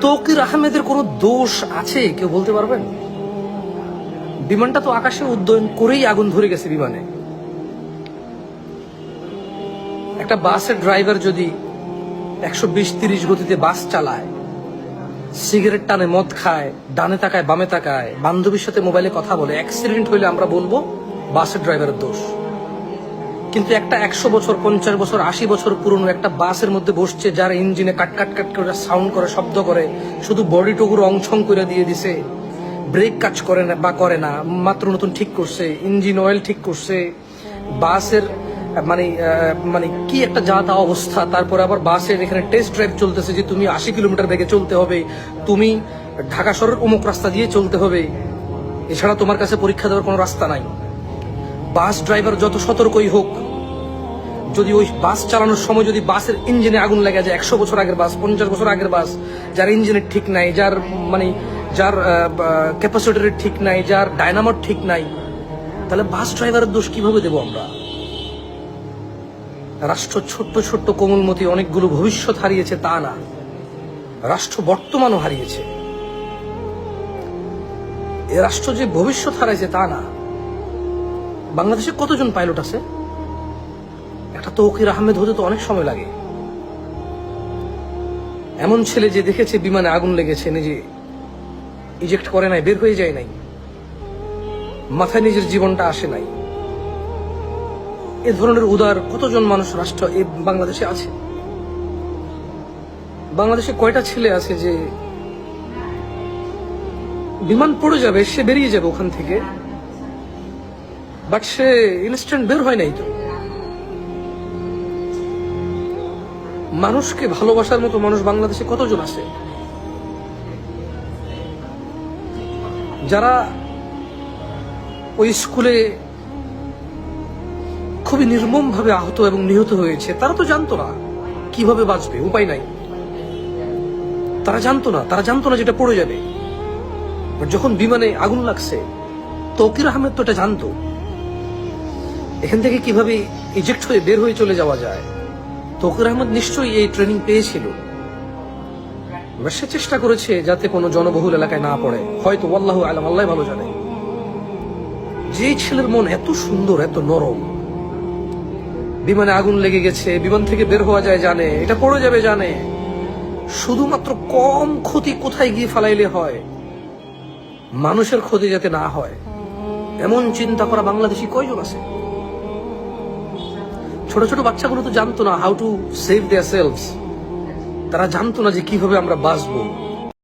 তৌকির আহমেদের কোনো দোষ আছে কেউ বলতে পারবেন? বিমানটা তো আকাশে উড্ডয়ন করেই আগুন ধরে গেছে বিমানে। একটা বাসের ড্রাইভার যদি 120-30 গতিতে বাস চালায়, সিগারেট টানে, মদ খায়, ডানে তাকায় বামে তাকায়, বান্ধবীর সাথে মোবাইলে কথা বলে, অ্যাক্সিডেন্ট হইলে আমরা বলবো বাসের ড্রাইভারের দোষ। কিন্তু একটা 100 বছর, 50 বছর, 80 বছর পুরনো একটা বাসের মধ্যে বসছে, যার ইঞ্জিনে কাট কাট কাট করে সাউন্ড করে, শব্দ করে, শুধু বডিটুকুর অংশং করে দিয়ে দিছে, ব্রেক কাজ করে না বা করে না, মাত্র নতুন ঠিক করছে, ইঞ্জিন অয়েল ঠিক করছে, বাসের মানে কি একটা যা তা অবস্থা। তারপরে আবার বাসের এখানে টেস্ট ড্রাইভ চলতেছে যে তুমি 80 কিলোমিটার বেগে চলতে হবে, তুমি ঢাকা শহরের অমুক রাস্তা দিয়ে চলতে হবে, এছাড়া তোমার কাছে পরীক্ষা দেওয়ার কোনো রাস্তা নাই। বাস ড্রাইভার যত সতর্কই হোক, যদি ওই বাস চালানোর সময় যদি বাসের ইঞ্জিনে আগুন লেগে যায়, 100 বছর আগের বাস, 50 বছর আগের বাস, যার ইঞ্জিনের ঠিক নাই, যার ক্যাপাসিটরের ঠিক নাই, যার ডায়নামোর ঠিক নাই, তাহলে বাস ড্রাইভারের দোষ কিভাবে দেবো আমরা? রাষ্ট্র ছোট্ট ছোট্ট কোমলমতি অনেকগুলো ভবিষ্যৎ হারিয়েছে তা না, রাষ্ট্র বর্তমানও হারিয়েছে। এ রাষ্ট্র যে ভবিষ্যৎ হারাইছে তা না। বাংলাদেশে কতজন পাইলট আছে? একটা তৌকির আহমেদ হতে তো অনেক সময় লাগে। এমন ছেলে যে দেখেছে বিমানে আগুন লেগেছে, নিজে ইজেক্ট করে নাই, বের হয়ে যায় নাই, মাথায় নিজের জীবনটা আসে নাই। এ ধরনের উদার কতজন মানুষ রাষ্ট্র এই বাংলাদেশে আছে? বাংলাদেশে কয়টা ছেলে আছে যে বিমান পড়ে যাবে, সে বেরিয়ে যাবে ওখান থেকে, বাট সে ইনস্ট্যান্ট বের হয় নাই। তো মানুষকে ভালোবাসার মতো মানুষ বাংলাদেশে কতজন আছে যারা ওই স্কুলে খুবই নির্মম ভাবে আহত এবং নিহত হয়েছে? তারা তো জানতো না কিভাবে বাঁচবে, উপায় নাই। তারা জানতো না যেটা পড়ে যাবে। যখন বিমানে আগুন লাগছে, তৌকির আহমেদ তো এটা জানতো এখান থেকে কিভাবে ইজেক্ট হয়ে বের হয়ে চলে যাওয়া যায়। তৌকির আহমেদ নিশ্চয়ই এই ট্রেনিং পেয়েছিল, সে চেষ্টা করেছে যাতে কোনো জনবহুল এলাকায় না পড়ে, হয়তো আল্লাহু আলাম, আল্লাহ ভালো জানে। যে ছেলের মন এত সুন্দর, এত নরম, বিমানে আগুন লেগে গেছে, বিমান থেকে বের হওয়া যায় জানে, এটা পড়ে যাবে জানে, শুধুমাত্র কম ক্ষতি কোথায় গিয়ে ফালাইলে হয়, মানুষের ক্ষতি যাতে না হয়, এমন চিন্তা করা বাংলাদেশি কয়জন আছে? ছোট ছোট বাচ্চাগুলো তো জানতো না how to save there selves. তারা জানতো না যে কিভাবে আমরা বাঁচবো।